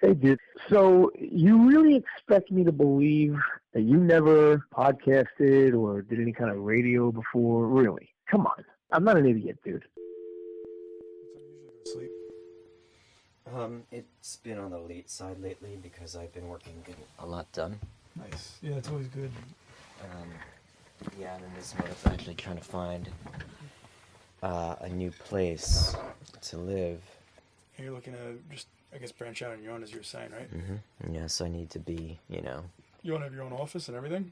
Hey, dude. So you really expect me to believe that you never podcasted or did any kind of radio before? Really? Come on. I'm not an idiot, dude. What time do you usually go to sleep? It's been on the late side lately because I've been working, getting a lot done. Nice. Yeah, it's always good. Yeah, and in this month I'm actually trying to find a new place to live. And you're looking to just, I guess, branch out on your own, as you were saying, right? Yes, I need to be, You want to have your own office and everything?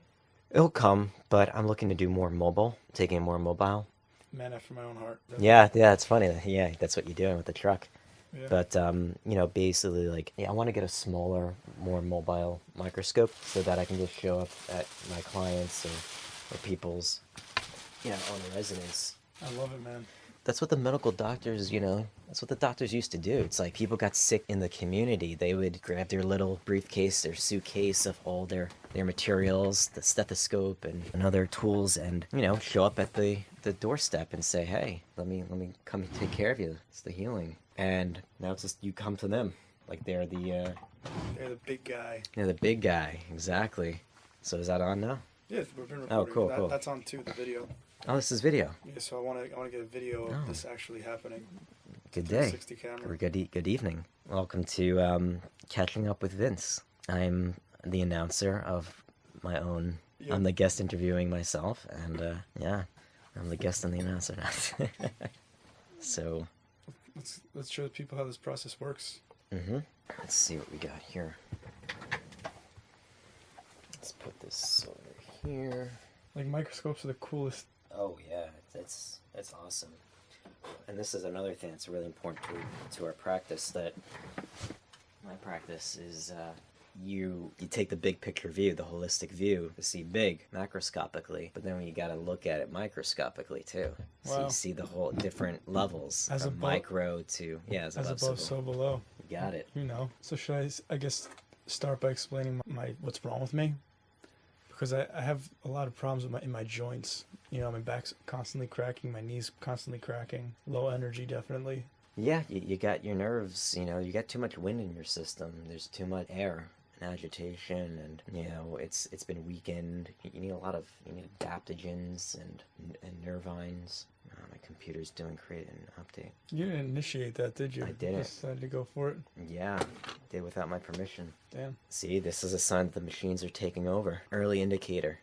It'll come, but I'm looking to do more mobile, taking it more mobile. Man after my own heart. Yeah, it's funny. Yeah, that's what you're doing with the truck. Yeah. But, basically, I want to get a smaller, more mobile microscope so that I can just show up at my clients or people's, own residence. I love it, man. That's what the medical doctors, that's what the doctors used to do. It's like people got sick in the community. They would grab their little briefcase, their suitcase of all their materials, the stethoscope and other tools, and, show up at the doorstep and say, hey, let me come take care of you. It's the healing. And now it's just you come to them. Like they're the big guy. They're the big guy, exactly. So is that on now? Yeah, we've been recording. Oh, cool. That's on too, the video. Oh, this is video. Yeah, so I want to get a video of this actually happening. Good day. 60 camera. Or good evening. Welcome to Catching Up with Vince. I'm the announcer of my own. Yep. I'm the guest interviewing myself, and I'm the guest and the announcer. So. Let's show people how this process works. Let's see what we got here. Let's put this over here. Like, microscopes are the coolest. Oh yeah, it's awesome. And this is another thing that's really important to our practice. That my practice is you take the big picture view, the holistic view, to see big macroscopically, but then you got to look at it microscopically too. So Wow. you see the whole different levels, As from above- micro to as above, so below. You got it. So should I guess, start by explaining my what's wrong with me? Because I have a lot of problems in my joints. My back's constantly cracking, my knees constantly cracking, low energy definitely. Yeah, you got your nerves, you got too much wind in your system. There's too much air and agitation, and, it's been weakened. You need adaptogens and nervines. My computer's create an update. You didn't initiate that, did you? I didn't. Just decided to go for it. Yeah, did without my permission. Damn. See, this is a sign that the machines are taking over. Early indicator.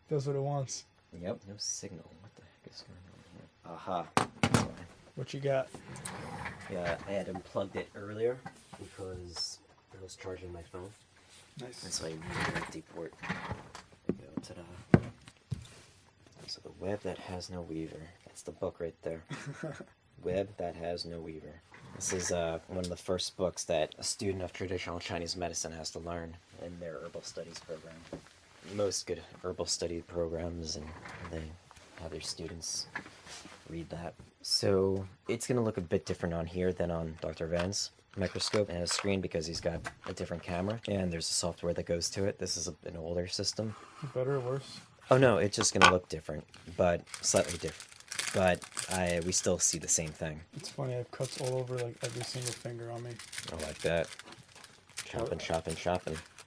Does what it wants. Yep. No signal. What the heck is going on here? Aha. That's why. What you got? Yeah, I had unplugged it earlier because I was charging my phone. Nice. That's why you need an empty port. There you go. Ta-da. So the web that has no weaver. That's the book right there. Web that has no weaver. This is one of the first books that a student of traditional Chinese medicine has to learn in their herbal studies program. Most good herbal study programs, and they have their students read that. So it's going to look a bit different on here than on Dr. Van's microscope and a screen because he's got a different camera and there's a software that goes to it. This is an older system. Better or worse? Oh no, it's just going to look different, but slightly different. But we still see the same thing. It's funny, I have cuts all over like every single finger on me. I like that. Chopping.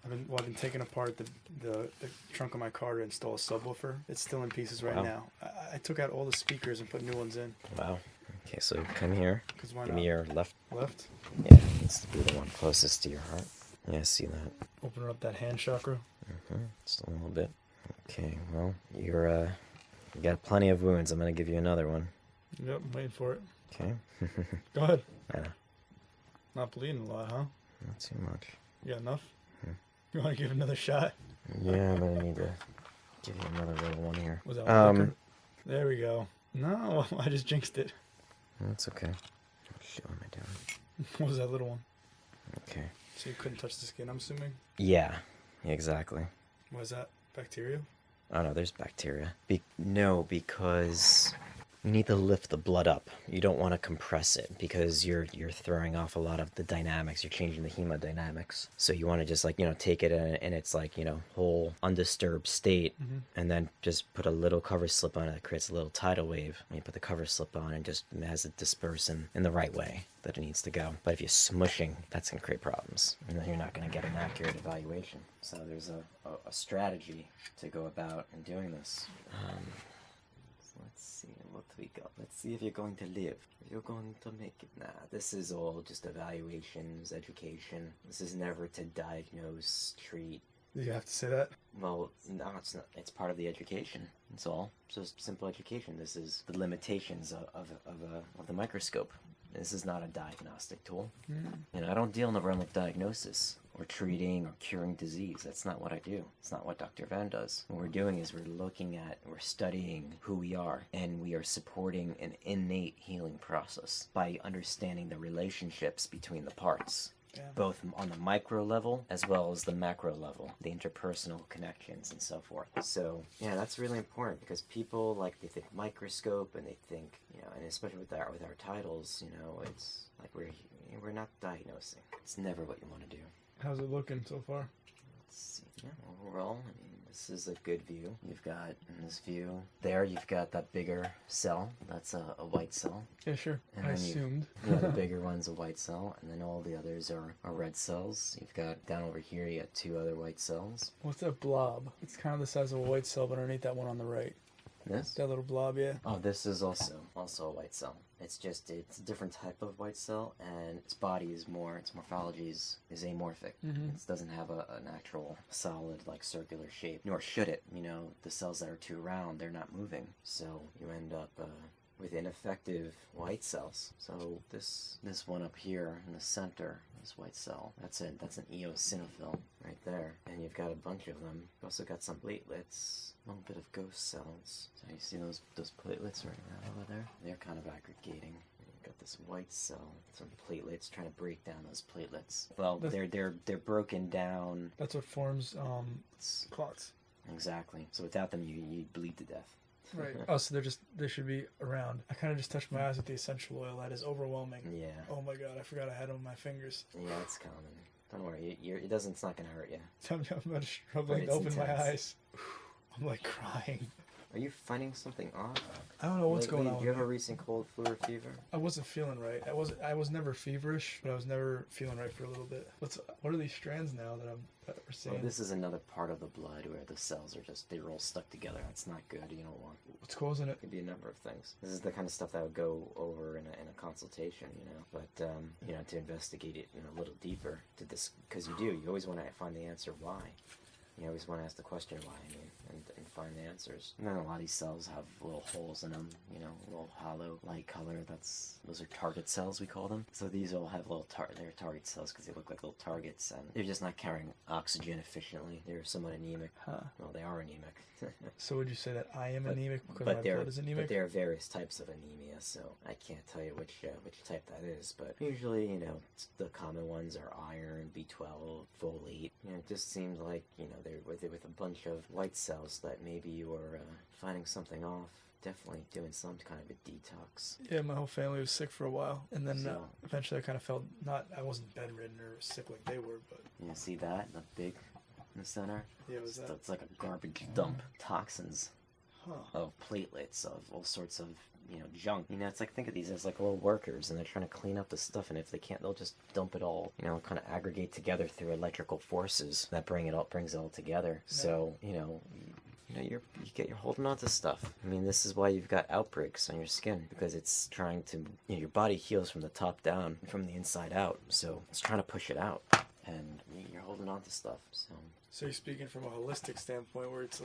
I've been taking apart the trunk of my car to install a subwoofer. It's still in pieces right Wow. now. I took out all the speakers and put new ones in. Wow. Okay, so come here. 'Cause why Give not? me your left. Left? Yeah, needs to be the one closest to your heart. Yeah, I see that. Open up that hand chakra. Just a little bit. Okay, well, you got plenty of wounds. I'm going to give you another one. Yep, I'm waiting for it. Okay. Go ahead. Yeah, Not bleeding a lot, huh? not too much. You got enough? You want to give another shot? Yeah, I'm going to need to give you another little one here. Was that one thicker? There we go. No, I just jinxed it. That's okay. Shit, what am I doing? What was that little one? Okay. So you couldn't touch the skin, I'm assuming? Yeah, exactly. Was that bacteria? Oh no, there's bacteria. No, because You need to lift the blood up. You don't want to compress it because you're throwing off a lot of the dynamics. You're changing the hemodynamics. So you want to just like, take it in its like, whole undisturbed state, and then just put a little cover slip on it that creates a little tidal wave. And you put the cover slip on and just has it disperse in the right way that it needs to go. But if you're smushing, that's going to create problems. And then you're not going to get an accurate evaluation. So there's a strategy to go about in doing this. Let's see, what we got? Let's see if you're going to live. If you're going to make it. Nah, this is all just evaluations, education. This is never to diagnose, treat. Do you have to say that? Well, no, it's not. It's part of the education. It's all just simple education. This is the limitations of the microscope. This is not a diagnostic tool. I don't deal in the realm of diagnosis or treating or curing disease. That's not what I do. It's not what Dr. Van does. What we're doing is we're studying who we are, and we are supporting an innate healing process by understanding the relationships between the parts. Yeah. Both on the micro level as well as the macro level, the interpersonal connections and so forth. So yeah, that's really important because people they think microscope and they think, and especially with our titles, it's like we're not diagnosing. It's never what you want to do. How's it looking so far? Let's see. Yeah, overall, this is a good view. You've got in this view there, you've got that bigger cell. That's a white cell. Yeah, sure. And I assumed. The bigger one's a white cell, and then all the others are red cells. You've got down over here, you got 2 other white cells. What's that blob? It's kind of the size of a white cell, but underneath that one on the right. This? That little blob, yeah. Oh, this is also a white cell. It's a different type of white cell, and its body is its morphology is amorphic. It doesn't have an actual solid, circular shape, nor should it. The cells that are too round, they're not moving. So you end up with ineffective white cells. So this one up here in the center, this white cell, that's an eosinophil right there. And you've got a bunch of them. You've also got some platelets, a little bit of ghost cells. So you see those platelets right now over there? They're kind of aggregating. You've got this white cell, some platelets trying to break down those platelets. Well, they're broken down. That's what forms clots. Exactly. So without them, you bleed to death. Right. Oh, so they should be around. I kind of just touched my eyes with the essential oil. That is overwhelming. Yeah. Oh my god, I forgot I had it on my fingers. Yeah, it's common. Don't worry, it's not gonna hurt you. I'm struggling to open my eyes. I'm crying. Are you finding something odd? I don't know what's going on. Do you have a recent cold, flu, or fever? I wasn't feeling right. I was never feverish, but I was never feeling right for a little bit. What are these strands now that we're seeing? Well, this is another part of the blood where the cells are they're all stuck together. That's not good. You don't want. What's causing it? It could be a number of things. This is the kind of stuff that would go over in a consultation, But to investigate it a little deeper, because you always want to find the answer why. You always want to ask the question why, and find the answers. And then a lot of these cells have little holes in them, a little hollow light color. Those are target cells, we call them. So these all have they're target cells because they look like little targets, and they're just not carrying oxygen efficiently. They're somewhat anemic. Huh. Well, they are anemic. So would you say that I am anemic because my blood is anemic? But there are various types of anemia, so I can't tell you which type that is. But usually, the common ones are iron, B12, folate. It just seems like they're with a bunch of white cells that maybe you were finding something off. Definitely doing some kind of a detox. Yeah, my whole family was sick for a while, and then eventually I kind of felt I wasn't bedridden or sick like they were, but you see that the big in the center? Yeah, was that? It's like a garbage dump. Toxins of platelets, of all sorts of junk. It's think of these as little workers, and they're trying to clean up the stuff, and if they can't, they'll just dump it all. Kind of aggregate together through electrical forces that brings it all together. Yeah. So you're holding on to stuff. This is why you've got outbreaks on your skin, because it's trying to your body heals from the top down, from the inside out. So it's trying to push it out, and you're holding on to stuff. So you're speaking from a holistic standpoint, where it's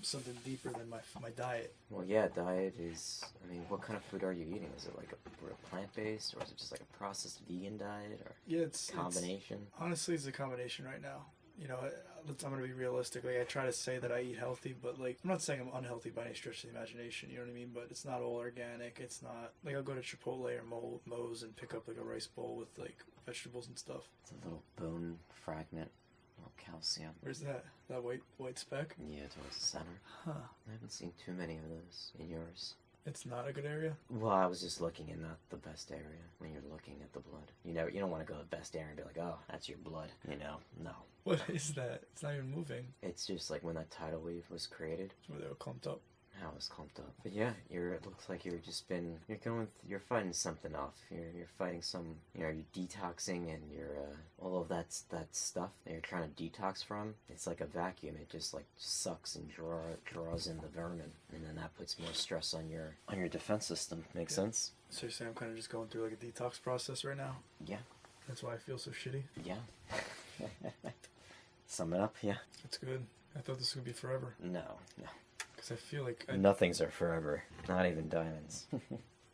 something deeper than my diet. Well, yeah, diet is. What kind of food are you eating? Is it real plant-based, or is it just a processed vegan diet, or it's combination? Honestly, it's a combination right now. I'm going to be realistic. I try to say that I eat healthy, but I'm not saying I'm unhealthy by any stretch of the imagination. You know what I mean? But it's not all organic. It's not I'll go to Chipotle or Moe's and pick up a rice bowl with vegetables and stuff. It's a little bone fragment. Calcium. Where's that? That white speck? Yeah, towards the center. Huh. I haven't seen too many of those in yours. It's not a good area? Well, I was just looking in not the best area when you're looking at the blood. You know, you don't want to go to the best area and be like, oh, that's your blood. You know, no. What is that? It's not even moving. It's just like when that tidal wave was created. Where they were clumped up. How it was clumped up. But yeah, it looks like you're fighting something off. You're fighting some, you're detoxing, and you're, all of that stuff that you're trying to detox from. It's like a vacuum. It just like sucks and draws in the vermin, and then that puts more stress on your defense system. Makes sense? So you're saying I'm kind of just going through like a detox process right now? Yeah. That's why I feel so shitty? Yeah. Sum it up, yeah. That's good. I thought this would be forever. No. Because I feel like... Nothings are forever. Not even diamonds.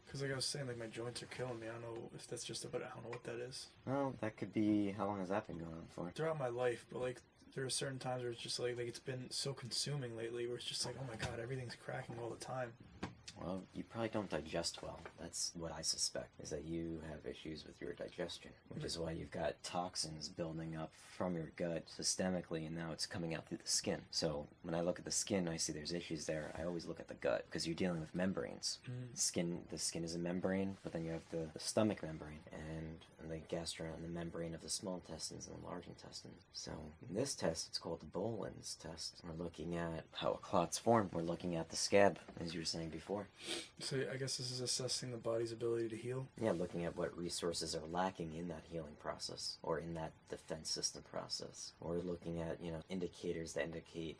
Because like I was saying, like my joints are killing me. I don't know if that's just about... I don't know what that is. Well, that could be... How long has that been going on for? Throughout my life, but like there are certain times where it's just like it's been so consuming lately where it's just like, oh my god, everything's cracking all the time. Well, you probably don't digest well. That's what I suspect, is that you have issues with your digestion, which is why you've got toxins building up from your gut systemically, and now it's coming out through the skin. So when I look at the skin, I see there's issues there. I always look at the gut, because you're dealing with membranes. The skin is a membrane, but then you have the stomach membrane, and the membrane of the small intestines and the large intestine. So in this test, it's called the Bolen's test. We're looking at how a clot's formed. We're looking at the scab, as you were saying before. So I guess this is assessing the body's ability to heal? Yeah, looking at what resources are lacking in that healing process, or in that defense system process. Or looking at, indicators that indicate...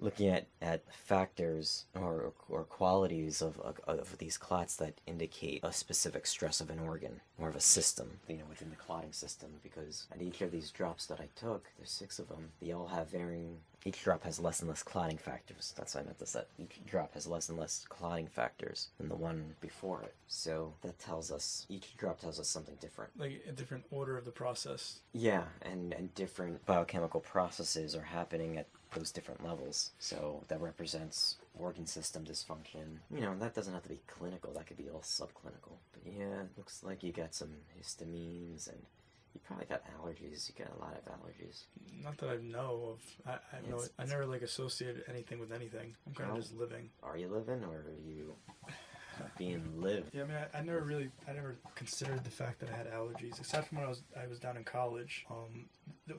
Looking at factors or qualities of these clots that indicate a specific stress of an organ or of a system, within the clotting system. Because at each of these drops that I took, there's 6 of them, they all have varying... Each drop has less and less clotting factors. That's what I meant to say. Each drop has less and less clotting factors than the one before it. So that tells us, each drop tells us something different. Like a different order of the process. Yeah, and different biochemical processes are happening at those different levels. So that represents organ system dysfunction. That doesn't have to be clinical. That could be all subclinical. But yeah, it looks like you got some histamines, and you probably got allergies. You got a lot of allergies. Not that I know of. I never associated anything with anything. I'm kind of just living. Are you living, or are you being lived? Yeah, I mean, I never considered the fact that I had allergies, except from when I was down in college.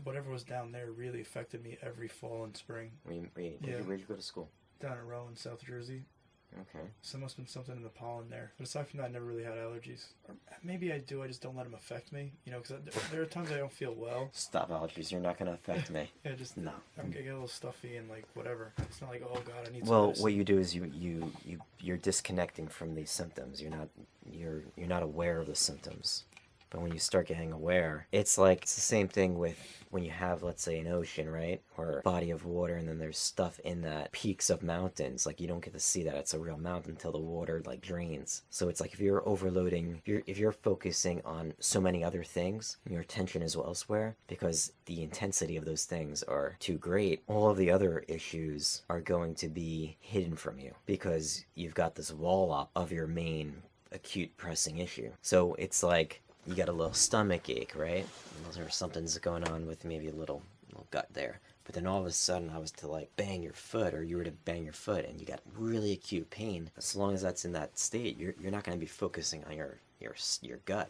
Whatever was down there really affected me every fall and spring. Where'd you go to school? Down in Rowan, South Jersey. Okay. So there must have been something in the pollen there. But aside from that, I never really had allergies. Or maybe I do, I just don't let them affect me. Because there are times I don't feel well. Stop allergies, you're not going to affect me. Yeah, just... No. I get a little stuffy and whatever. It's not like, oh god, I need some Well, medicine. what you do is you're disconnecting from these symptoms. You're not aware of the symptoms. But when you start getting aware, it's the same thing with when you have, let's say, an ocean, right? Or a body of water, and then there's stuff in that, peaks of mountains. You don't get to see that it's a real mountain until the water, drains. So it's if you're overloading, if you're focusing on so many other things, and your attention is elsewhere, because the intensity of those things are too great, all of the other issues are going to be hidden from you, because you've got this wall up of your main acute pressing issue. So it's you got a little stomach ache, right? Or something's going on with maybe a little gut there. But then all of a sudden I was to bang your foot, or you were to bang your foot, and you got really acute pain. As long as that's in that state, you're not going to be focusing on your gut,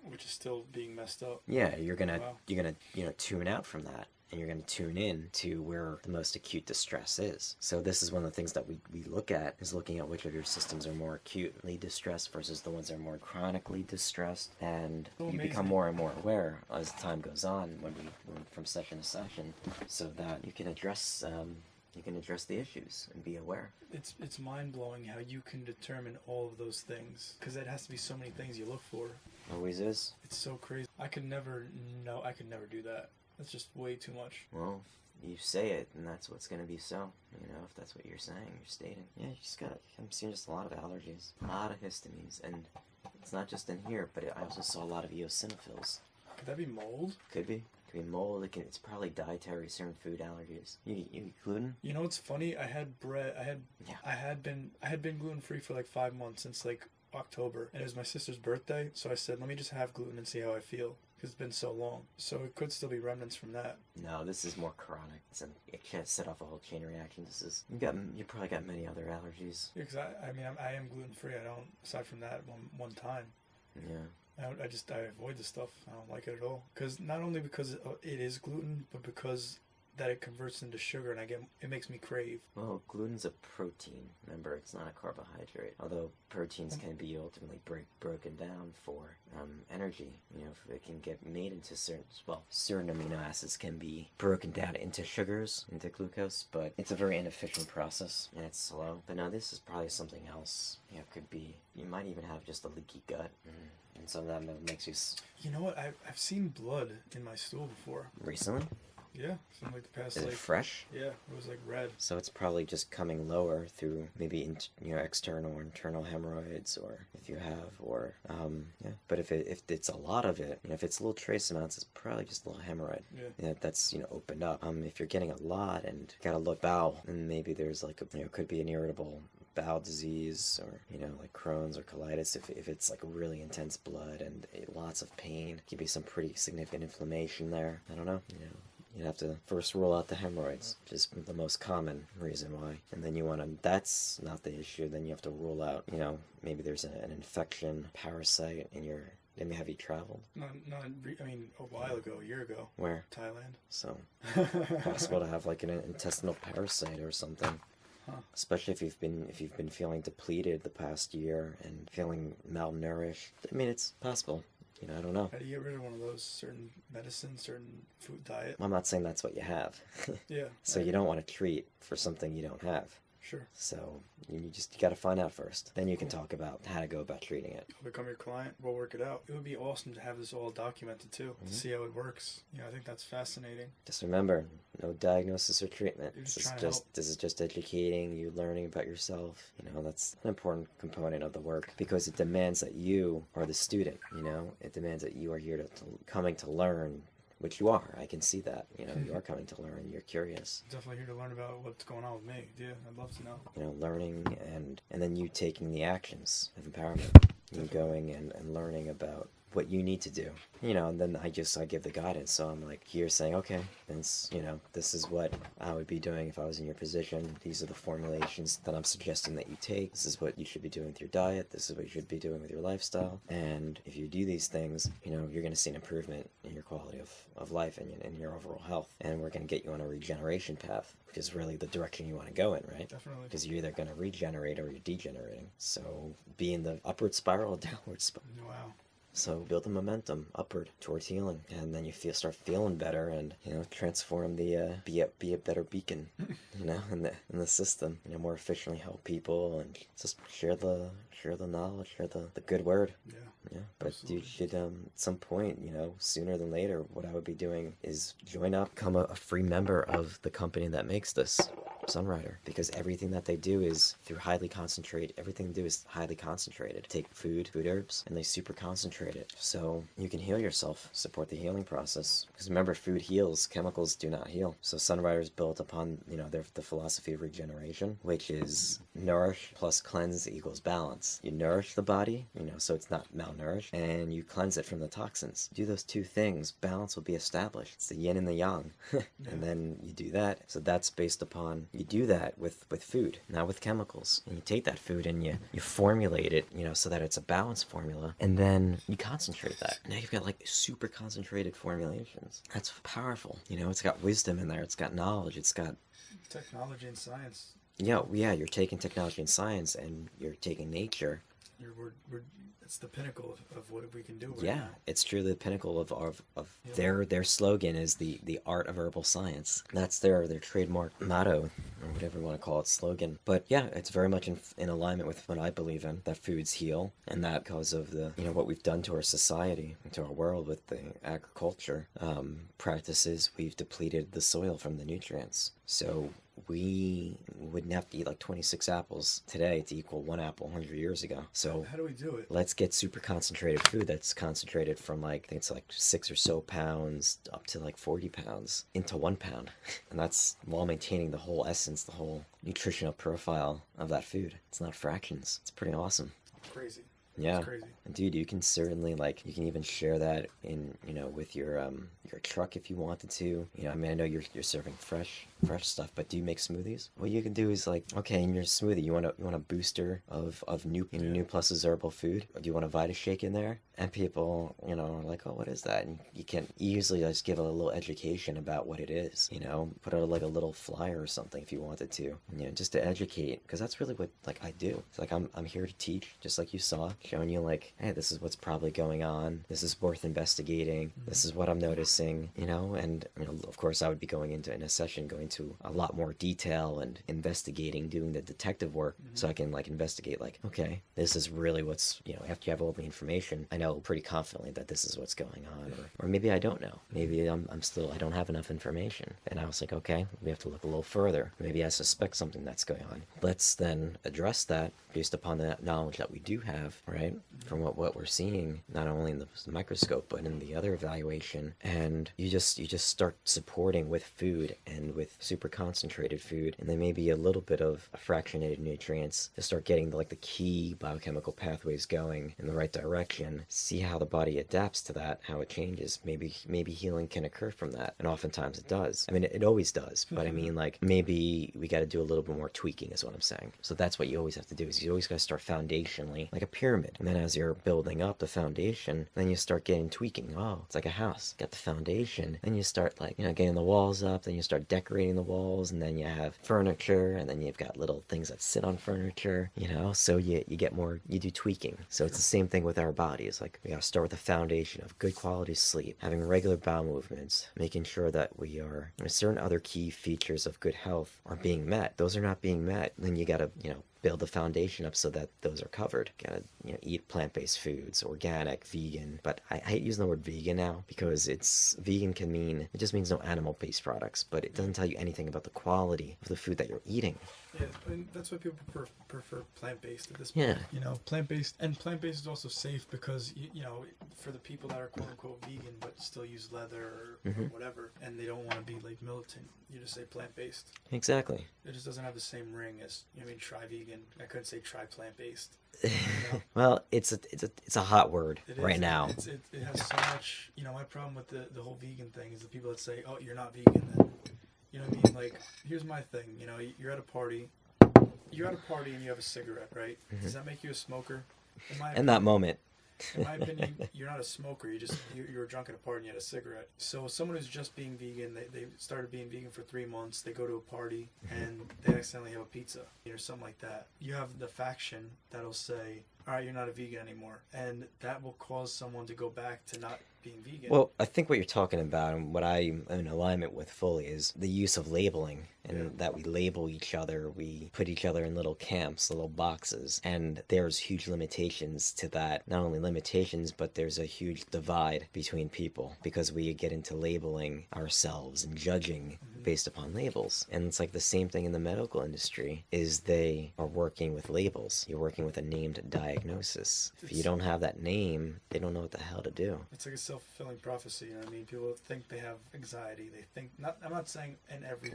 which is still being messed up. Yeah, you're gonna tune out from that. And you're going to tune in to where the most acute distress is. So this is one of the things that we look at, is looking at which of your systems are more acutely distressed versus the ones that are more chronically distressed. And you become more and more aware as time goes on, from session to session, so that you can address the issues and be aware. It's mind-blowing how you can determine all of those things, because it has to be so many things you look for. Always is. It's so crazy. I could never do that. That's just way too much. Well, you say it, and that's what's going to be so. If that's what you're saying, you're stating. Yeah, I'm seeing just a lot of allergies, a lot of histamines, and it's not just in here, but I also saw a lot of eosinophils. Could that be mold? Could be. Could be mold. It's probably dietary, certain food allergies. You eat gluten? What's funny? I had bread. I had been gluten-free for 5 months, since October, and it was my sister's birthday, so I said, let me just have gluten and see how I feel, because it's been so long. So it could still be remnants from that. No, this is more chronic. It can't set off a whole chain reaction. You probably got many other allergies. Because I am gluten free. I don't, aside from that one time. Yeah. I avoid the stuff. I don't like it at all. Because not only because it is gluten, but because that it converts into sugar, and it makes me crave. Well, gluten's a protein. Remember, it's not a carbohydrate. Although proteins can be ultimately broken down for energy. You know, if it can get made into certain amino acids can be broken down into sugars, into glucose, but it's a very inefficient process, and it's slow. But now this is probably something else. You know, it could be, you might even have just a leaky gut. And some of that makes you... You know what? I've seen blood in my stool before. Recently? Yeah, from like the past. Is it fresh? Yeah, it was like red. So it's probably just coming lower through maybe external or internal hemorrhoids, or if you have, or yeah. But if it's a lot of it, if it's little trace amounts, it's probably just a little hemorrhoid. Yeah. That's opened up. If you're getting a lot and gotta look bowel, then maybe there's like could be an irritable bowel disease, or like Crohn's or colitis. If it's like really intense blood and lots of pain, could be some pretty significant inflammation there. I don't know. You'd have to first rule out the hemorrhoids, which is the most common reason why. And then that's not the issue. Then you have to rule out, maybe there's an infection, parasite in your... Have you traveled? A while ago, a year ago. Where? Thailand. So, possible to have like an intestinal parasite or something. Huh. Especially if you've been feeling depleted the past year and feeling malnourished. It's possible. I don't know. How do you get rid of one of those? Certain medicine, certain food diet? I'm not saying that's what you have. Yeah. So you don't want to treat for something you don't have. Sure. So you got to find out first. Then you can talk about how to go about treating it. I'll become your client. We'll work it out. It would be awesome to have this all documented too, to see how it works. I think that's fascinating. Just remember, no diagnosis or treatment. You're This is just educating you, learning about yourself. That's an important component of the work, because it demands that you are the student. It demands that you are here to coming to learn. Which you are. I can see that. You are coming to learn. You're curious. Definitely here to learn about what's going on with me. Yeah, I'd love to know. Learning and then you taking the actions of empowerment. You going and learning about what you need to do. And then I give the guidance. So I'm like here saying, okay, Vince, this is what I would be doing if I was in your position. These are the formulations that I'm suggesting that you take. This is what you should be doing with your diet. This is what you should be doing with your lifestyle. And if you do these things, you're going to see an improvement in your quality of life and in your overall health. And we're going to get you on a regeneration path, which is really the direction you want to go in, right? Definitely. Because you're either going to regenerate or you're degenerating. So be in the upward spiral or downward spiral. Wow. So build the momentum upward towards healing, and then you start feeling better, and transform the be a better beacon, in the system. More efficiently help people, and just share the knowledge, share the good word. Yeah. But Absolutely. you should at some point, sooner than later, what I would be doing is join up, become a free member of the company that makes this, Sunrider, because everything that they do is everything they do is highly concentrated. Take food herbs, and they super concentrate it. So you can heal yourself, support the healing process. Because remember, food heals, chemicals do not heal. So Sunrider is built upon, the philosophy of regeneration, which is nourish plus cleanse equals balance. You nourish the body, so it's not malnourished, and you cleanse it from the toxins. Do those two things, balance will be established. It's the yin and the yang. And then you do that. So that's based upon, you do that with food, not with chemicals. And you take that food and you formulate it, so that it's a balanced formula. And then you concentrate that. Now you've got like super concentrated formulations. That's powerful. It's got wisdom in there. It's got knowledge. It's got technology and science. Yeah, you're taking technology and science, and you're taking nature. It's the pinnacle of what we can do. Right Yeah, now. it's truly the pinnacle of their slogan is the art of herbal science. That's their trademark motto, or whatever you want to call it, slogan. But yeah, it's very much in alignment with what I believe in, that foods heal, and that because of the what we've done to our society and to our world with the agriculture practices, we've depleted the soil from the nutrients. So we wouldn't have to eat like 26 apples today to equal one apple 100 years ago. So how do we do it? Let's get super concentrated food that's concentrated from I think it's 6 or so pounds up to 40 pounds into 1 pound. And that's while maintaining the whole essence, the whole nutritional profile of that food. It's not fractions. It's pretty awesome. Crazy. Yeah. It's crazy. Dude, you can certainly, like, you can even share that in, with your truck if you wanted to. I mean, I know you're serving fresh stuff, but do you make smoothies? What you can do is, like, okay, in your smoothie, you want a booster of new Plus's herbal food, or do you want a Vita Shake in there? And people, are like, oh, what is that? And you can easily just give a little education about what it is, put out like a little flyer or something if you wanted to, just to educate, because that's really what, like, I do. It's like I'm here to teach, just like you saw, showing you, like, hey, this is what's probably going on. This is worth investigating. This is what I'm noticing, and of course I would be going into in a session, going to a lot more detail and investigating, doing the detective work, so I can, like, investigate, like, okay, this is really what's, after you have all the information, I know pretty confidently that this is what's going on, or maybe I don't know. Maybe I don't have enough information. And I was like, okay, we have to look a little further. Maybe I suspect something that's going on. Let's then address that based upon the knowledge that we do have, right? From what we're seeing, not only in the microscope, but in the other evaluation. And you just start supporting with food, and with super concentrated food, and then maybe a little bit of fractionated nutrients to start getting the key biochemical pathways going in the right direction. See how the body adapts to that, how it changes. Maybe healing can occur from that, and oftentimes it does. I mean, it always does, but I mean, like, maybe we got to do a little bit more tweaking is what I'm saying. So that's what you always have to do, is you always got to start foundationally, like a pyramid, and then as you're building up the foundation, then you start getting tweaking. Oh, it's like a house. Got the foundation, then you start, like, getting the walls up, then you start decorating the walls, and then you have furniture, and then you've got little things that sit on furniture, so you get more, you do tweaking. So it's the same thing with our bodies. Like, we got to start with the foundation of good quality sleep, having regular bowel movements, making sure that certain other key features of good health are being met. Those are not being met, then you got to, build the foundation up so that those are covered. Gotta, eat plant-based foods, organic, vegan. But I hate using the word vegan now, because vegan can mean, it just means no animal-based products, but it doesn't tell you anything about the quality of the food that you're eating. Yeah, and that's why people prefer plant-based at this point. Yeah. Plant-based is also safe because, for the people that are quote-unquote vegan but still use leather or whatever, and they don't want to be, like, militant, you just say plant-based. Exactly. It just doesn't have the same ring as, try vegan. I couldn't say try plant-based. Well, it's a hot word right now. It has so much, my problem with the whole vegan thing is the people that say, oh, you're not vegan then. You know what I mean? Like, here's my thing. You're at a party. You're at a party and you have a cigarette, right? Does that make you a smoker? In that moment. In my opinion, you're not a smoker. You were drunk at a party and you had a cigarette. So someone who's just being vegan, they started being vegan for 3 months. They go to a party and they accidentally have a pizza or something like that. You have the faction that'll say, all right, you're not a vegan anymore. And that will cause someone to go back to not being vegan. Well, I think what you're talking about, and what I'm in alignment with fully, is the use of labeling, and that we label each other, we put each other in little camps, little boxes, and there's huge limitations to that. Not only limitations, but there's a huge divide between people, because we get into labeling ourselves and judging based upon labels. And it's like the same thing in the medical industry, is they are working with labels. You're working with a named diagnosis. If you don't have that name, they don't know what the hell to do. It's like a self-fulfilling prophecy. You know what I mean? People think they have anxiety. They think, I'm not saying in every,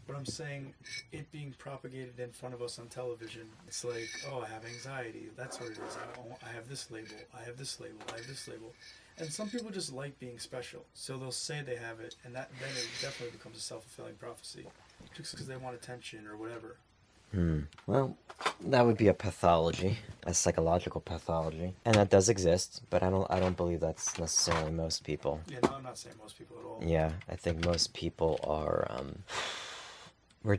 but I'm saying it being propagated in front of us on television. It's like, oh, I have anxiety. That's what it is. I have this label. I have this label. I have this label. And some people just like being special. So they'll say they have it, and then it definitely becomes a self-fulfilling prophecy. Just because they want attention or whatever. Well, that would be a pathology, a psychological pathology, and that does exist. But I don't believe that's necessarily most people. Yeah, no, I'm not saying most people at all. Yeah, I think most people are. We're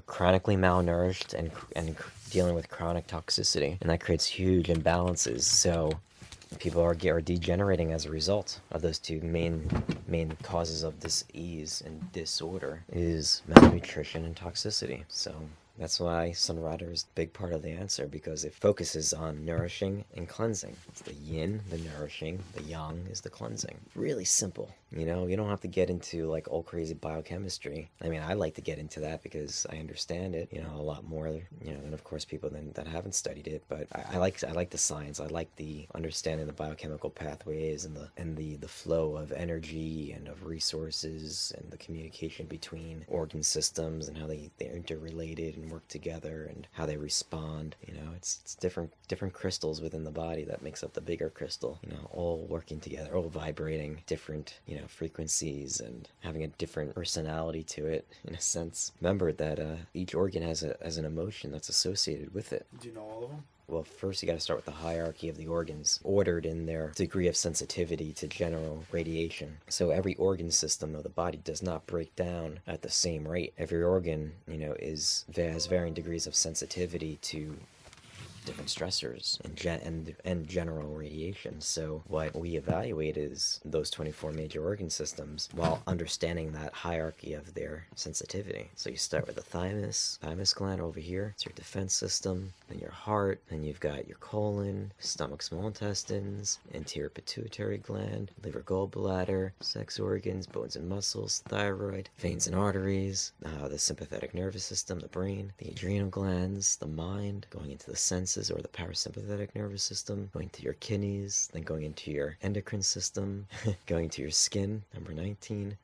chronically malnourished and dealing with chronic toxicity, and that creates huge imbalances. So people are degenerating as a result of those two main causes of disease and disorder, is malnutrition and toxicity. So that's why Sunrider is a big part of the answer, because it focuses on nourishing and cleansing. It's the yin, the nourishing, the yang is the cleansing. Really simple. You don't have to get into like all crazy biochemistry. I mean, I like to get into that because I understand it, a lot more, than of course people that haven't studied it. But I like the science. I like the understanding the biochemical pathways and the flow of energy and of resources and the communication between organ systems and how they're interrelated and work together and how they respond. It's different crystals within the body that makes up the bigger crystal, all working together, all vibrating different, frequencies and having a different personality to it in a sense. Remember that each organ has an emotion that's associated with it. Do you know all of them? Well, first you got to start with the hierarchy of the organs, ordered in their degree of sensitivity to general radiation. So every organ system of the body does not break down at the same rate. Every organ, has varying degrees of sensitivity to different stressors and general radiation. So what we evaluate is those 24 major organ systems while understanding that hierarchy of their sensitivity. So you start with the thymus gland over here. It's your defense system. Then your heart. Then you've got your colon, stomach, small intestines, anterior pituitary gland, liver, gallbladder, sex organs, bones and muscles, thyroid, veins and arteries, the sympathetic nervous system, the brain, the adrenal glands, the mind, going into the senses or the parasympathetic nervous system, going to your kidneys, then going into your endocrine system, going to your skin, number 19,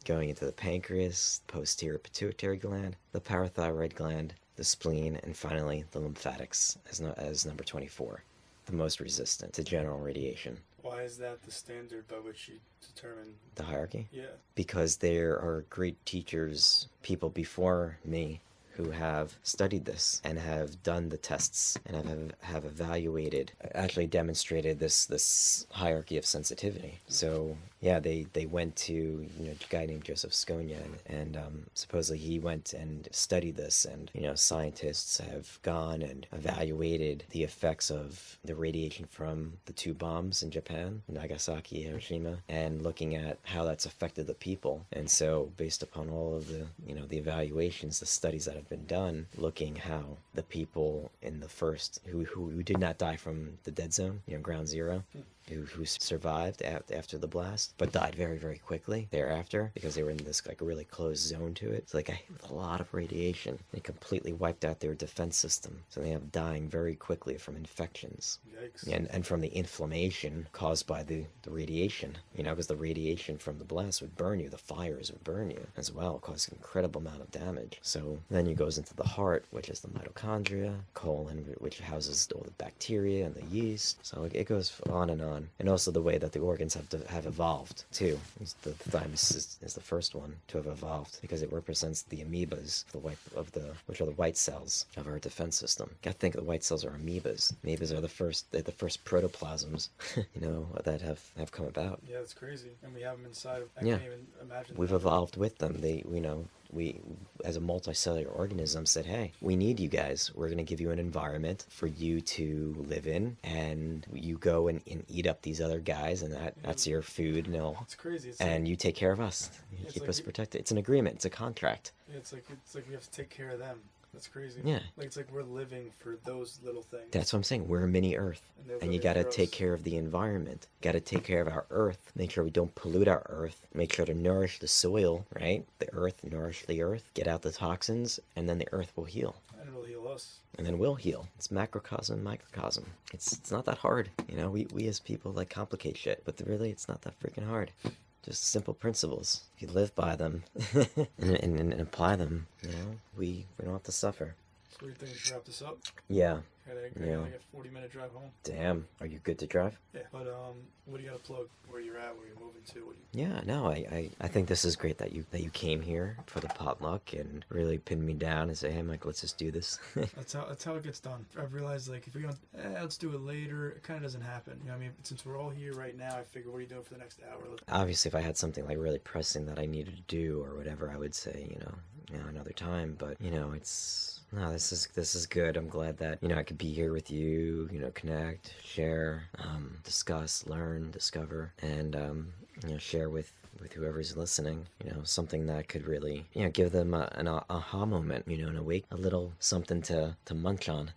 going into the pancreas, posterior pituitary gland, the parathyroid gland, the spleen, and finally the lymphatics as number 24, the most resistant to general radiation. Why is that the standard by which you determine the hierarchy? Yeah. Because there are great teachers, people before me, who have studied this and have done the tests and have evaluated, actually demonstrated this hierarchy of sensitivity. So yeah, they went to a guy named Joseph Skonia, and supposedly he went and studied this, and scientists have gone and evaluated the effects of the radiation from the two bombs in Japan, Nagasaki, Hiroshima, and looking at how that's affected the people. And so based upon all of the the evaluations, the studies that have been done, looking how the people in the first who did not die from the dead zone, ground zero, who survived after the blast, but died very, very quickly thereafter because they were in this really closed zone to it. It's with a lot of radiation. It completely wiped out their defense system. So they ended up dying very quickly from infections. Yikes. And from the inflammation caused by the radiation, because the radiation from the blast would burn you, the fires would burn you as well, cause an incredible amount of damage. So then it goes into the heart, which is the mitochondria, colon, which houses all the bacteria and the yeast. So it goes on and on. And also the way that the organs have evolved too. The thymus is the first one to have evolved because it represents the amoebas, which are the white cells of our defense system. I think the white cells are amoebas. Amoebas are the first protoplasms, that have come about. Yeah, that's crazy. And we have them inside. I Yeah. can't even imagine. We've evolved with them. We, as a multicellular organism, said, hey, we need you guys. We're going to give you an environment for you to live in, and you go and eat up these other guys, and that's your food and all. It's crazy. You take care of us. You keep us protected. It's an agreement. It's a contract. Yeah, it's like we have to take care of them. That's crazy. Yeah. It's like we're living for those little things. That's what I'm saying. We're a mini Earth. And you got to take care of the environment. Got to take care of our Earth. Make sure we don't pollute our Earth. Make sure to nourish the soil, right? The Earth, nourish the Earth. Get out the toxins, and then the Earth will heal. And it'll heal us. And then we'll heal. It's macrocosm, microcosm. It's not that hard. We as people complicate shit, but really it's not that freaking hard. Just simple principles. If you live by them and apply them, we don't have to suffer. So you think we should wrap this up? Yeah. I got like a 40-minute drive home. Damn. Are you good to drive? Yeah. But what do you got to plug? Where you're at? Where you're moving to? Yeah. No. I think this is great that you came here for the potluck and really pinned me down and say, hey, Mike, let's just do this. That's how it gets done. I've realized if we're going, let's do it later. It kind of doesn't happen. I mean, since we're all here right now, I figure, what are you doing for the next hour? Obviously, if I had something really pressing that I needed to do or whatever, I would say, another time. But No, this is good. I'm glad that, I could be here with you, connect, share, discuss, learn, discover, and, share with whoever's listening, something that could really, give them an aha moment, and a little something to munch on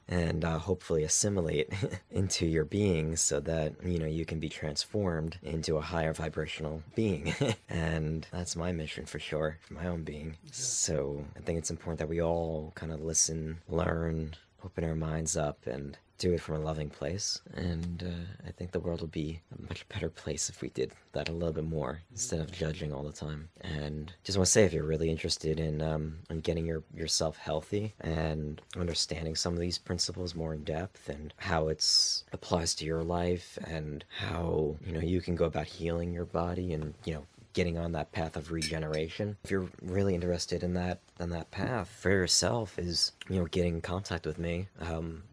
and hopefully assimilate into your being so that, you can be transformed into a higher vibrational being. And that's my mission for sure, for my own being. So I think it's important that we all kind of listen, learn, open our minds up and do it from a loving place. And I think the world would be a much better place if we did that a little bit more instead of judging all the time. And just want to say, if you're really interested in getting yourself healthy and understanding some of these principles more in depth and how it's applies to your life and how, you can go about healing your body and, getting on that path of regeneration. If you're really interested in that path for yourself, is getting in contact with me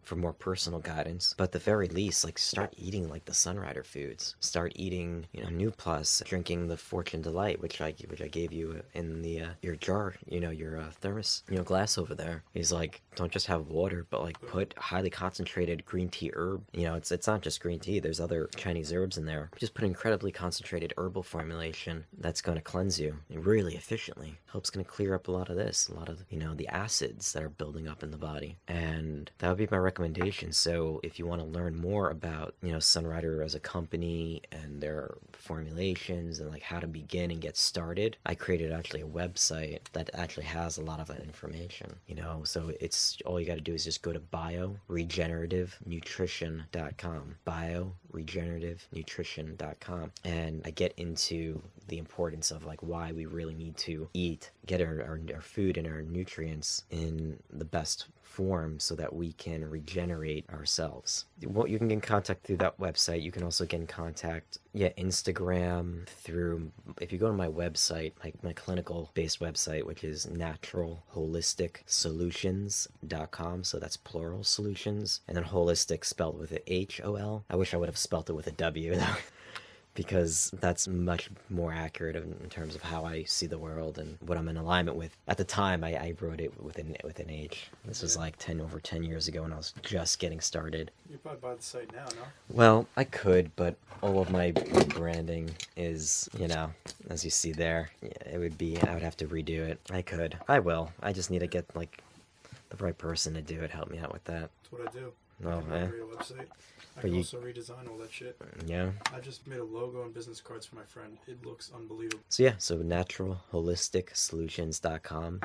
for more personal guidance. But at the very least, like, start eating like the Sunrider foods. Start eating New Plus, drinking the Fortune Delight, which I gave you in the your jar, your thermos glass over there. Is like, don't just have water, but like put highly concentrated green tea herb. It's not just green tea. There's other Chinese herbs in there. Just put incredibly concentrated herbal formulation that's going to cleanse you really efficiently. Helps going to clear up a lot of this, a lot of the acids that are building up in the body. And that would be my recommendation. So if you want to learn more about Sunrider as a company and their formulations and like how to begin and get started, I created actually a website that actually has a lot of that information. So it's all you got to do is just go to bioregenerativenutrition.com, bioregenerativenutrition.com, and I get into the importance of like why we really need to get our food and our nutrients in the best form so that we can regenerate ourselves. Well, you can get in contact through that website. You can also get in contact Instagram through, if you go to my website, my clinical based website, which is naturalholisticsolutions.com. So that's plural solutions, and then holistic spelled with an HOL. I wish I would have spelled it with a W though. Because that's much more accurate in terms of how I see the world and what I'm in alignment with. At the time, I wrote it with an H. This was like over 10 years ago when I was just getting started. You probably buy the site now, no? Well, I could, but all of my branding is, as you see there, I would have to redo it. I could. I will. I just need to get like the right person to do it, help me out with that. That's what I do. Oh, man. Create a website. I can also redesign all that shit. Yeah. I just made a logo and business cards for my friend. It looks unbelievable. So naturalholisticsolutions.com,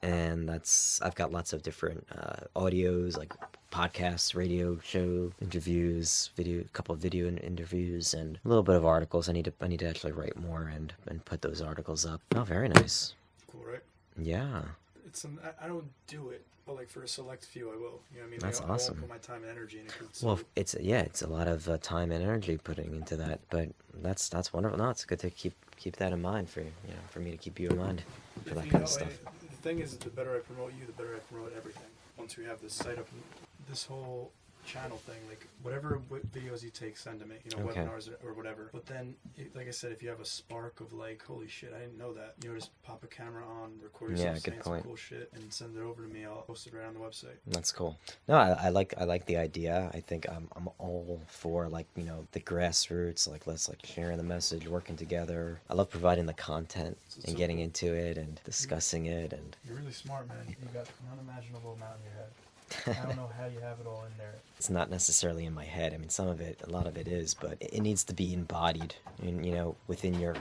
and I've got lots of different audios, like podcasts, radio show interviews, a couple of video interviews, and a little bit of articles. I need to actually write more and put those articles up. Oh, very nice. Cool, right? Yeah. I don't do it, but like for a select few, I will. You know what I mean? That's like, awesome. I won't put my time and energy in it. Well, it's a lot of time and energy putting into that, but that's wonderful. No, it's good to keep that in mind for me to keep you in mind for that kind of stuff. The thing is, the better I promote you, the better I promote everything. Once we have this site up, this whole channel thing, like whatever videos you take, send to me, Okay. webinars or whatever. But then, like I said, if you have a spark of like, holy shit, I didn't know that, just pop a camera on, record yourself saying some cool shit, and send it over to me. I'll post it right on the website. That's cool. No, I like the idea. I think I'm all for like the grassroots, like let's like sharing the message, working together. I love providing the content and getting into it and discussing it. And you're really smart, man. You got an unimaginable amount in your head. I don't know how you have it all in there. It's not necessarily in my head. I mean, a lot of it is, but it needs to be embodied, within your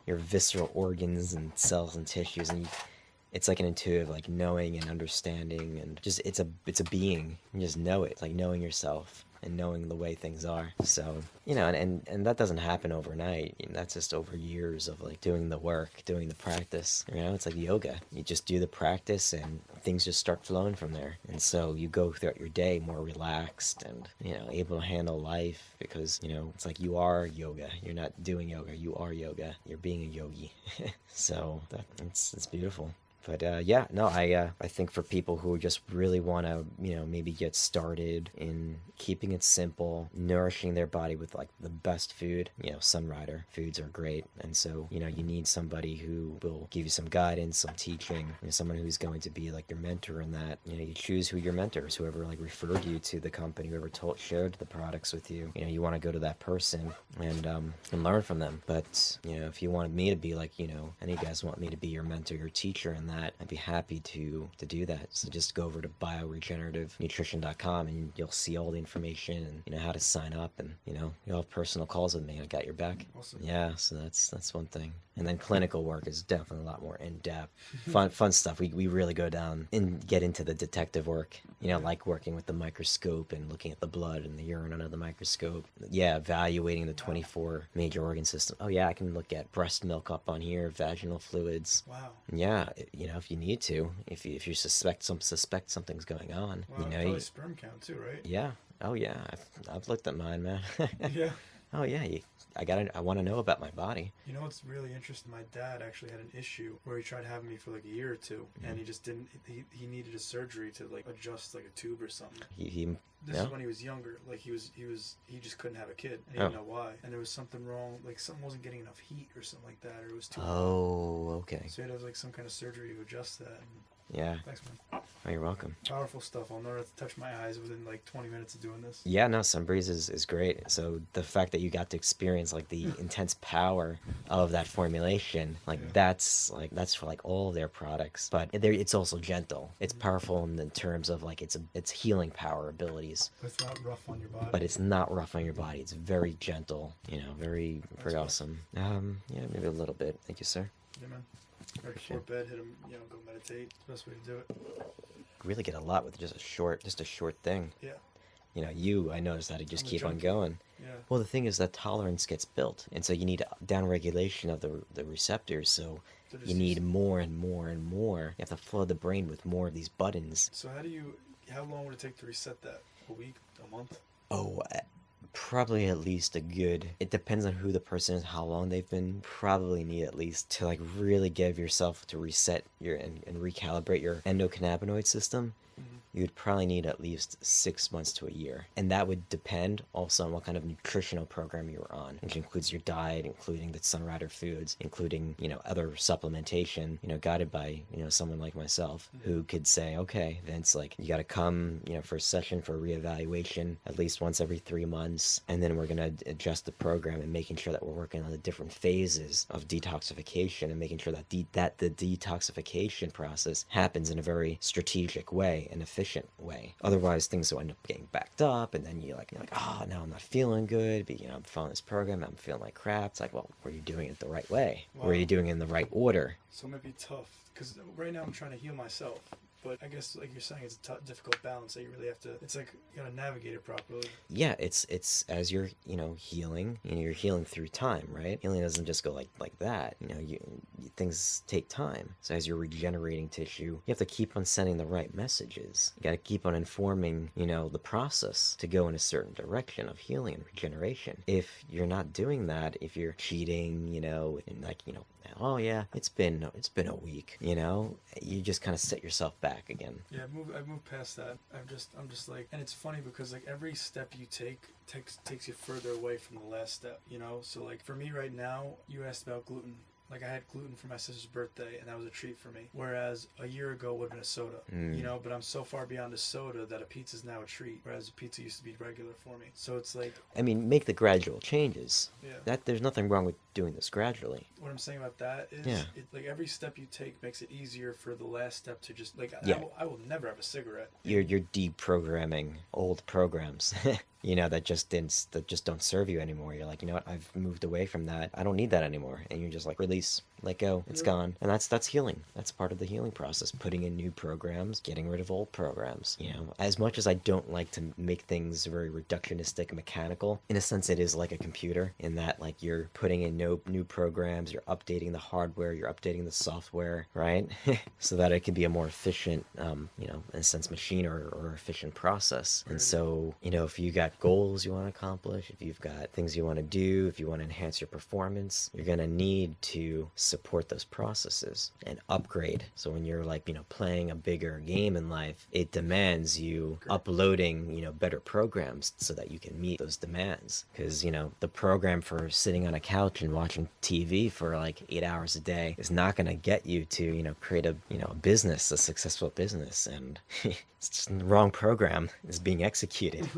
visceral organs and cells and tissues, and it's like an intuitive, like knowing and understanding, and just it's a being. You just know it. It's like knowing yourself and knowing the way things are. So, and that doesn't happen overnight. That's just over years of like doing the work, doing the practice. It's like yoga. You just do the practice and things just start flowing from there. And so you go throughout your day more relaxed and, able to handle life because, it's like you are yoga. You're not doing yoga. You are yoga. You're being a yogi. So it's beautiful. But I think for people who just really want to, maybe get started in keeping it simple, nourishing their body with like the best food, Sunrider foods are great. And so, you need somebody who will give you some guidance, some teaching, someone who's going to be like your mentor in that. You choose who your mentor is, whoever like referred you to the company, whoever shared the products with you. You want to go to that person and learn from them. But, if you wanted me to be like, any of you guys want me to be your mentor, your teacher in that, I'd be happy to do that. So just go over to bioregenerativenutrition.com and you'll see all the information and how to sign up, and you'll have personal calls with me. I got your back. Awesome. Yeah, so that's one thing. And then clinical work is definitely a lot more in depth. Fun stuff. We really go down and get into the detective work. You know, like working with the microscope and looking at the blood and the urine under the microscope. Yeah, evaluating the 24 major organ systems. Oh yeah, I can look at breast milk up on here, vaginal fluids. Wow. Yeah, you know, if you need to, if you suspect something's going on, Wow, you know, probably sperm count too, right? yeah. Oh yeah, I've looked at mine, man. Yeah. Oh yeah, I want to know about my body. You know what's really interesting? My dad actually had an issue where he tried having me for like a year or two, and he just didn't. He needed a surgery to like adjust like a tube or something. This is when he was younger. Like he just couldn't have a kid, and he didn't know why. And there was something wrong. Like something wasn't getting enough heat or something like that, or it was too. Oh, okay. So he had to have like some kind of surgery to adjust that. And Yeah. thanks, man. Oh, you're welcome. Powerful stuff. I'll never have to touch my eyes within like 20 minutes of doing this. Yeah, no, Sunbreeze is great. So the fact that you got to experience like the intense power of that formulation, like that's for like all their products. But it's also gentle. It's powerful in the terms of like its healing power abilities. But it's not rough on your body. But it's not rough on your body. It's very gentle. You know, very awesome. Yeah, maybe a little bit. Thank you, sir. Yeah, man. Right before bed, hit him. You know, go meditate. It's the best way to do it. Really get a lot with just a short thing. Yeah. You know, I noticed how to just I'm a keep on junkie. going. Yeah. Well, the thing is that tolerance gets built, and so you need downregulation of the receptors. So you need more and more and more. You have to flood the brain with more of these buttons. So how long would it take to reset that? A week? A month? Oh, probably at least it depends on who the person is, how long they've been. Probably need at least to like really give yourself to reset and recalibrate your endocannabinoid system. You would probably need at least 6 months to a year. And that would depend also on what kind of nutritional program you were on, which includes your diet, including the Sunrider foods, including, you know, other supplementation, you know, guided by, you know, someone like myself who could say, okay, Vince, like you got to come, you know, for a session for reevaluation at least once every 3 months. And then we're going to adjust the program and making sure that we're working on the different phases of detoxification and making sure that the detoxification process happens in a very strategic way and efficient way. Otherwise, things will end up getting backed up, and then you're like, oh, now I'm not feeling good. But, you know, I'm following this program, I'm feeling like crap. It's like, well, were you doing it the right way? Wow. Were you doing it in the right order? So it might be tough because right now I'm trying to heal myself. But I guess, like you're saying, it's a difficult balance that you really have to. It's like you gotta navigate it properly. Yeah, it's as you're, you know, healing. You know, you're healing through time, right? Healing doesn't just go like that. You know, things take time. So as you're regenerating tissue, you have to keep on sending the right messages. You gotta keep on informing, you know, the process to go in a certain direction of healing and regeneration. If you're not doing that, if you're cheating, you know, and like, you know, oh yeah, it's been a week, you know, you just kind of set yourself back again. Yeah, I've moved past that. I'm just like, and it's funny because like every step you take takes you further away from the last step, you know. So like for me right now, you asked about gluten. Like I had gluten for my sister's birthday, and that was a treat for me. Whereas a year ago would have been a soda, you know. But I'm so far beyond a soda that a pizza's now a treat, whereas a pizza used to be regular for me. So it's like, I mean, make the gradual changes. Yeah. That there's nothing wrong with doing this gradually. What I'm saying about that is, like every step you take makes it easier for the last step to just like. Yeah. I will never have a cigarette. You're deprogramming old programs. You know, that just don't serve you anymore. You're like, you know what, I've moved away from that. I don't need that anymore. And you're just like, release, let go, it's gone. And that's healing. That's part of the healing process. Putting in new programs, getting rid of old programs. You know, as much as I don't like to make things very reductionistic and mechanical, in a sense it is like a computer in that like you're putting in new programs, you're updating the hardware, you're updating the software, right? So that it can be a more efficient, you know, in a sense, machine or efficient process. And so, you know, if you got goals you want to accomplish, if you've got things you want to do, if you want to enhance your performance, you're going to need to support those processes and upgrade. So when you're like, you know, playing a bigger game in life, it demands you uploading, you know, better programs so that you can meet those demands. Because, you know, the program for sitting on a couch and watching TV for like 8 hours a day is not going to get you to, you know, create a, you know, a business, a successful business. And it's just the wrong program is being executed.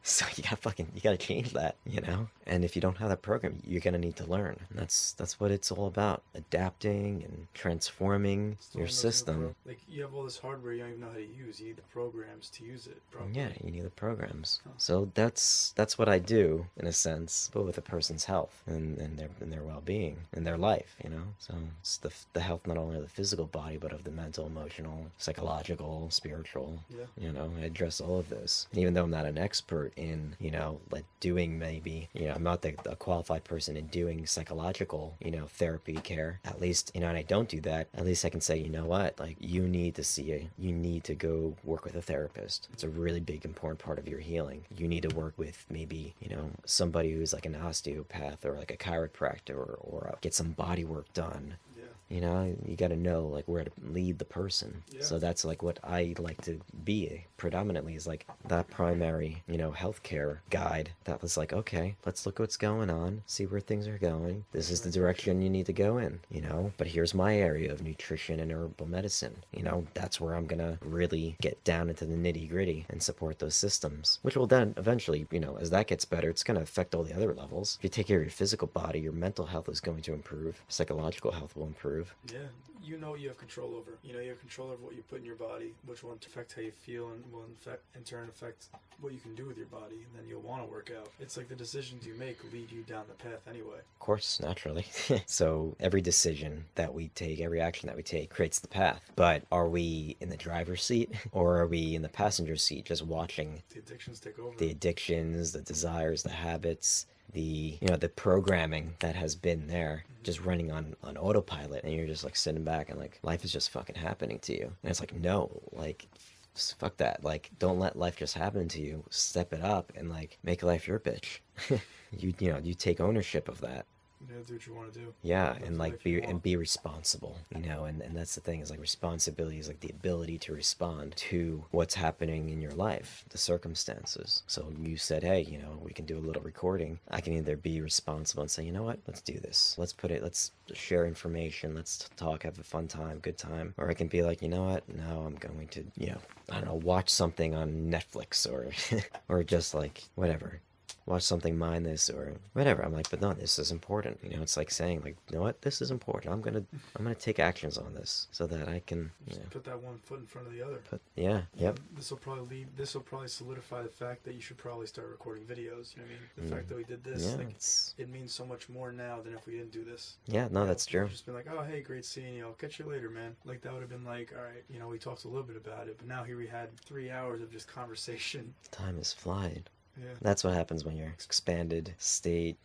So you gotta change that, you know? And if you don't have that program, you're gonna need to learn. And that's what it's all about. Adapting and transforming your system. Like you have all this hardware you don't even know how to use. You need the programs to use it properly. Yeah, you need the programs. So that's what I do in a sense, but with a person's health and their well-being and their life, you know? So it's the health not only of the physical body, but of the mental, emotional, psychological, spiritual, Yeah. You know, I address all of this. And even though I'm not an expert in, you know, like doing maybe, you know, I'm not a qualified person in doing psychological, you know, therapy care, at least, you know, and I don't do that, at least I can say, you know what, like you need to go work with a therapist. It's a really big, important part of your healing. You need to work with maybe, you know, somebody who's like an osteopath or like a chiropractor or get some body work done. You know, you got to know like where to lead the person. Yeah. So that's like what I like to be predominantly, is like that primary, you know, healthcare guide that was like, okay, let's look what's going on, see where things are going. This is the direction you need to go in, you know, but here's my area of nutrition and herbal medicine. You know, that's where I'm going to really get down into the nitty gritty and support those systems, which will then eventually, you know, as that gets better, it's going to affect all the other levels. If you take care of your physical body, your mental health is going to improve, psychological health will improve. Yeah, you know what you have control over. You know you have control over what you put in your body, which will affect how you feel and will in turn affect what you can do with your body, and then you'll want to work out. It's like the decisions you make lead you down the path anyway. Of course, naturally. So every decision that we take, every action that we take creates the path. But are we in the driver's seat or are we in the passenger seat just watching The addictions take over. the addictions, the desires, the habits, the, you know, the programming that has been there just running on autopilot, and you're just like sitting back and like life is just fucking happening to you. And it's like, no, like fuck that. Like, don't let life just happen to you. Step it up and like make life your bitch. You know, you take ownership of that. You know, do what you want to do. Yeah, and like be responsible, you know, and that's the thing, is like responsibility is like the ability to respond to what's happening in your life, the circumstances. So you said, hey, you know, we can do a little recording. I can either be responsible and say, you know what, let's do this. Let's share information. Let's talk, have a fun time, good time. Or I can be like, you know what, now I'm going to, you know, I don't know, watch something on Netflix or or just like whatever. Watch something mindless or whatever. I'm like, but no, this is important. You know, it's like saying, like, you know what, this is important. I'm gonna take actions on this so that I can, you know, put that one foot in front of the other. Yep. This will probably solidify the fact that you should probably start recording videos. You know what I mean? The fact that we did this, like, it means so much more now than if we didn't do this. Yeah, no, that's true. Just been like, oh, hey, great seeing you. I'll catch you later, man. Like, that would have been like, all right, you know, we talked a little bit about it, but now here we had 3 hours of just conversation. Time is flying. Yeah. That's what happens when you're expanded state.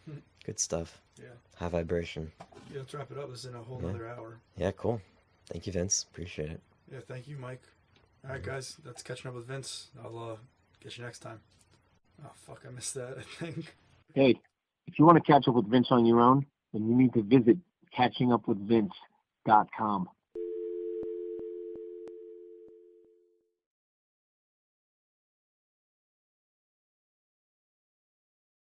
Good stuff. Yeah. High vibration. Yeah, let's wrap it up. This is in a whole other hour. Yeah, cool. Thank you, Vince. Appreciate it. Yeah, thank you, Mike. All right, guys, that's catching up with Vince. I'll get you next time. Oh, fuck, I missed that, I think. Hey, if you want to catch up with Vince on your own, then you need to visit catchingupwithvince.com.